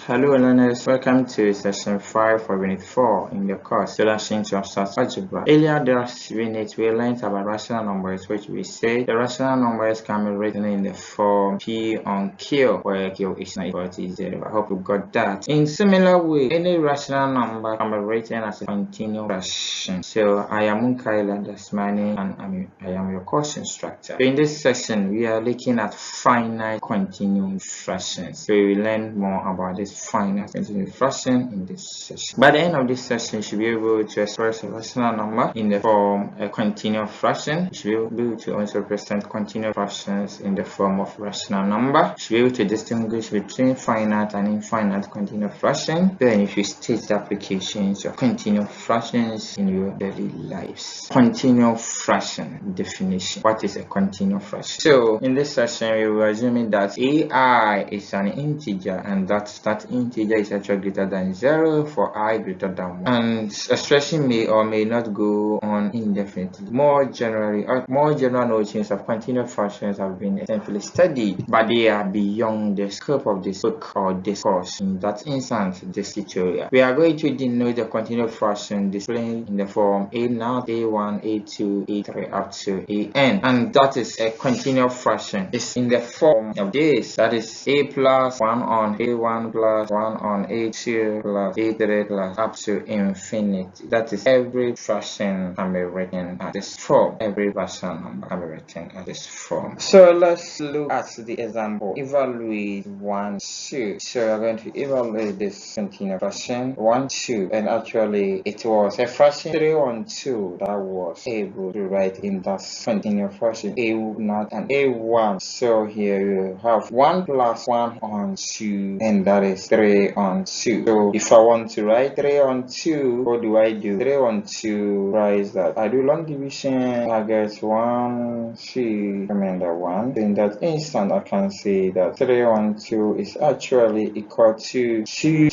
Hello learners, welcome to session 5 for unit 4 in the course Introduction to Abstract Algebra. Earlier this unit we learned about rational numbers, which we say the rational numbers can be written in the form P on Q, where Q is not equal to 0. I hope you got that. In similar way, any rational number can be written as a continuous fraction. So I am Unkaila Dasmani and I am your course instructor. So in this session we are looking at finite continuous fractions. So we will learn more about this finite continuous fraction in this session. By the end of this session, you should be able to express a rational number in the form a continuous fraction. You should be able to also represent continuous fractions in the form of rational number. You should be able to distinguish between finite and infinite continuous fraction. Then if you state the applications of continuous fractions in your daily lives. Continuous fraction definition. What is a continuous fraction? So in this session, we will assuming that AI is an integer and that integer is actually greater than 0 for I greater than 1. And expression may or may not go on indefinitely. More general notions of continuous fractions have been extensively studied, but they are beyond the scope of this book or this course. In that instance, this tutorial, we are going to denote the continuous fraction displayed in the form A0, A1, A2, A3 up to AN, and that is a continuous fraction. It's in the form of this, that is A plus 1 on A1 plus 1 on A2 plus A3 plus up to infinity. That is every fraction can be written at this form. Every rational number can be written at this form. So let's look at the example. Evaluate 1, 2. So we're going to evaluate this continuous fraction 1, 2, and actually it was a fraction 3 on 2 that was able to write in that continuous fraction A0 and A1. So here you have 1 plus 1 on 2, and that is 3 on 2. So if I want to write 3 on 2, what do I do? 3 on 2, rise that. I do long division, I get 1, 2, remainder 1. In that instant, I can say that 3 on 2 is actually equal to 2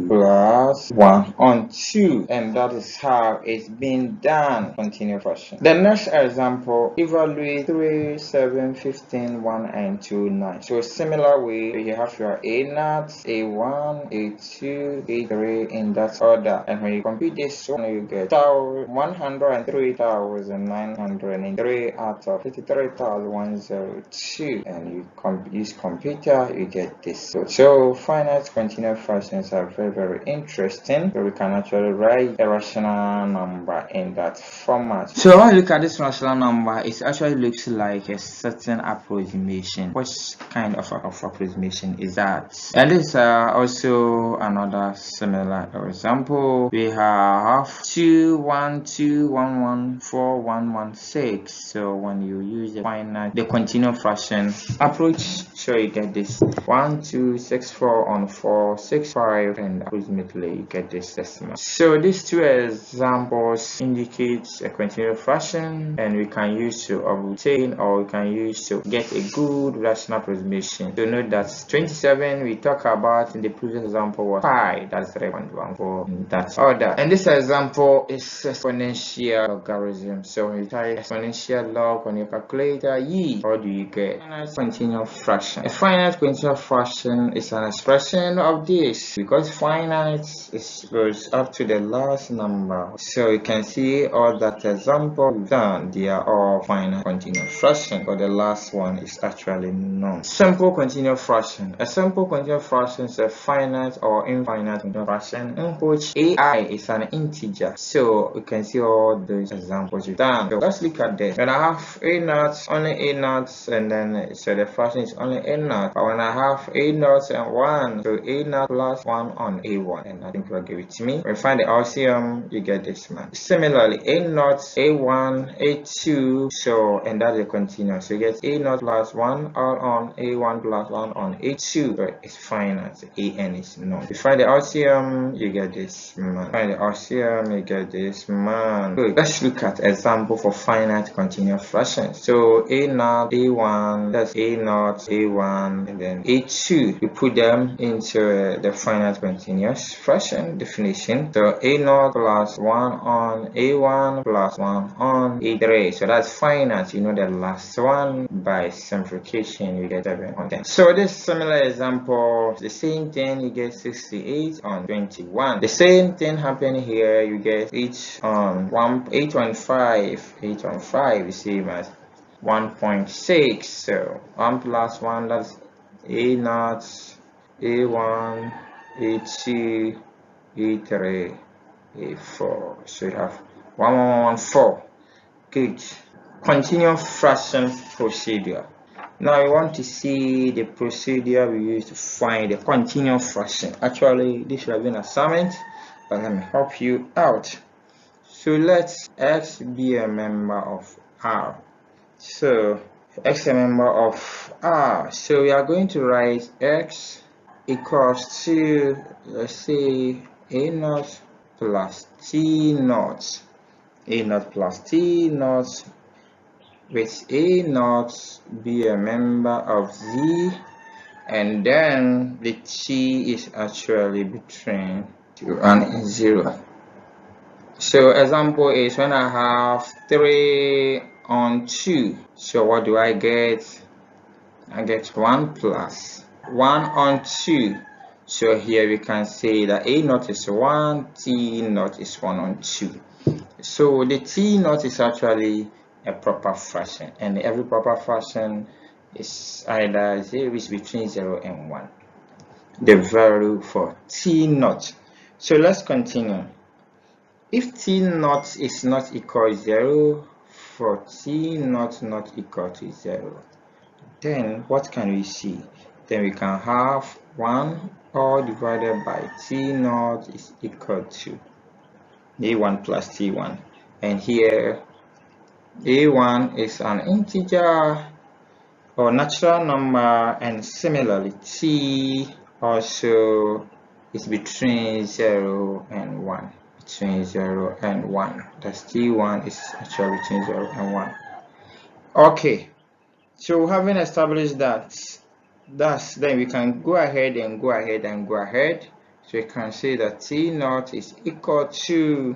plus 1 on 2. And that is how it's been done. Continuous fraction. The next example, evaluate 3, 7, 15, 1, and 2, 9. So similar way, you have your A0, A1, A2, A3 in that order. And when you compute this one, you get 103,903 out of 53,102. And you use computer, you get this. So finite continuous fractions are very interesting. So we can actually write a rational number in that format. So when you look at this rational number, it actually looks like a certain approximation. Which kind of approximation is that? And this is also another similar example. We have 2, 1, 2, 1, 1, 4, 1, 1, 6. So when you use the continuous fraction approach, so you get this 1, 2, 6, 4 on 4, 6, 5, and approximately you get this decimal. So these two examples indicate a continuous fraction, and we can use to obtain or we can use to get a good rational approximation. So note that 27 we talk about in the previous example was pi, that's 3.14 in that order. And this example is exponential logarithm. So when you type exponential log on your calculator, what do you get? Finite continuous fraction. A finite continuous fraction is an expression of this, because finite goes up to the last number. So you can see all that example done, they are all finite continuous fraction, but the last one is actually none. Simple continuous fraction. A simple continuous fraction is a finite or infinite continuous fraction in which AI is an integer. So you can see all those examples you've done. So let's look at this. When I have A0, only A0, and then so the fraction is only A0. But when I have A0 and 1, so A0 plus 1 on A1, and I think you'll give it to me. When you find the LCM, you get this man. Similarly, A0, A1, A2, so and that's a continuous. So you get A0 plus 1 all on A1 plus 1 on A2, but it's finite. AN is known. You find the LCM, you get this man. Find the LCM, you get this man. Good. Let's look at example for finite continuous fraction. So A0, A1, that's A0, A1 and then A2. We put them into the finite continuous fraction definition. So A0 plus 1 on A1 plus 1 on A3. So that's finite. You know the last one. By simplification, you get 7 on 10. So this similar example, the same thing, you get 68 on 21. The same thing happened here. You get each on 8.5 is same as 1.6. So 1 plus 1, that's A0, A1, A2, A3, A4. So you have 1114. Good. Continue fraction procedure. Now we want to see the procedure we use to find the continuous fraction. Actually, this should have been an assignment, but let me help you out. So let x be a member of R. So x a member of R. So we are going to write x equals to, let's say, A0 plus T0. A0 plus T0, with A0 be a member of Z, and then the T is actually between 2 and 0. So example is when I have 3 on 2. So what do I get? I get 1 plus 1 on 2. So here we can say that A0 is 1, T0 is 1 on 2. So the T0 is actually a proper fraction, and every proper fraction is either 0 is between 0 and 1. The value for T0. So let's continue. If T0 is not equal to 0, for T0 not equal to 0, then what can we see? Then we can have 1 all divided by T0 is equal to A1 plus T1. And here A1 is an integer or natural number, and similarly T also is between 0 and 1. Between 0 and 1. That's T1 is actually between 0 and 1. Okay, so having established that, then we can go ahead. So we can say that T0 is equal to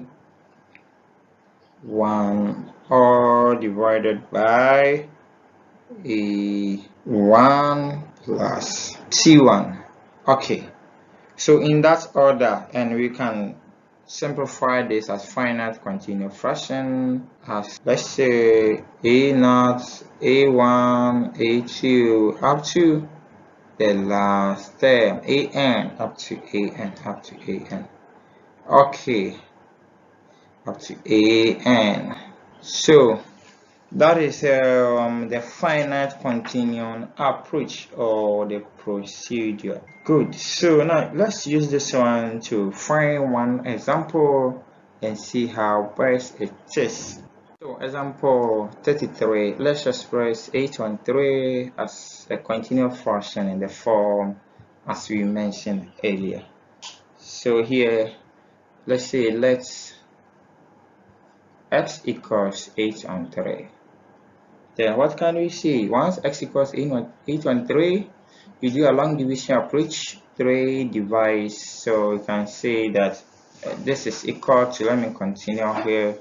1 all divided by A1 plus T1. Okay, so in that order, and we can simplify this as finite continuous fraction as, let's say, A0, A1, A2 up to the last term, AN up to AN. Okay, up to AN. So that is the finite continuum approach or the procedure. Good. So now let's use this one to find one example and see how best it is. So example 33, let's express 813 as a continuous fraction in the form as we mentioned earlier. So here, let's say x equals 813. Then what can we see? Once x equals 813, you do a long division approach, 3 divides. So you can say that this is equal to, let me continue here,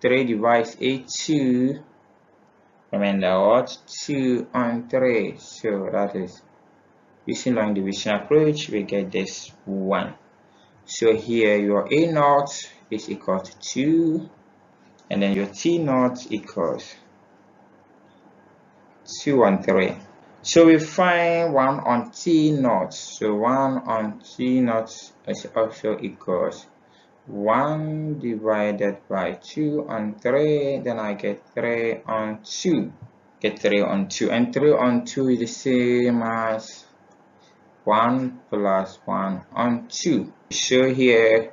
3 divides 82. Remember what? 2 on 3. So that is, using long division approach, we get this 1. So here your A0 is equal to 2, and then your T0 equals 2 on 3. So we find 1 on T0. So 1 on T0 is also equals 1 divided by 2 on 3. Then I get 3 on 2. Get 3 on 2. And 3 on 2 is the same as 1 plus 1 on 2. So here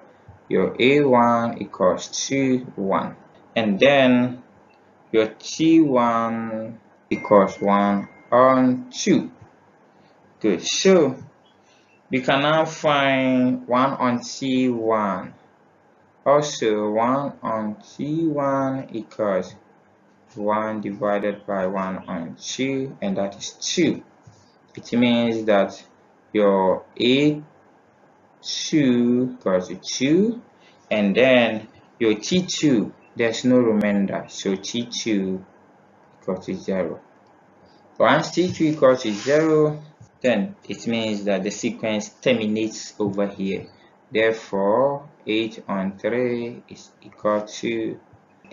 your A1 equals 2, 1. And then your T1 equals 1 on 2. Good. So we can now find 1 on T1. Also 1 on T1 equals 1 divided by 1 on 2, and that is 2. it means that your A2 equals to 2, and then your T2, there's no remainder, so T2 equals to 0. Once T2 equals to 0, then it means that the sequence terminates over here. Therefore, 8 on 3 is equal to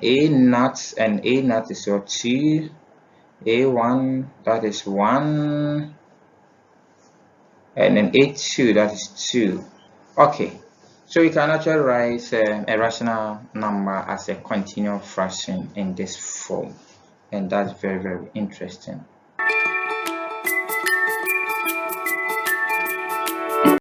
A0, and A0 is equal to A1, that is 1, and then A2, that is 2. Okay, so we can actually write a rational number as a continuous fraction in this form, and that's very, very interesting.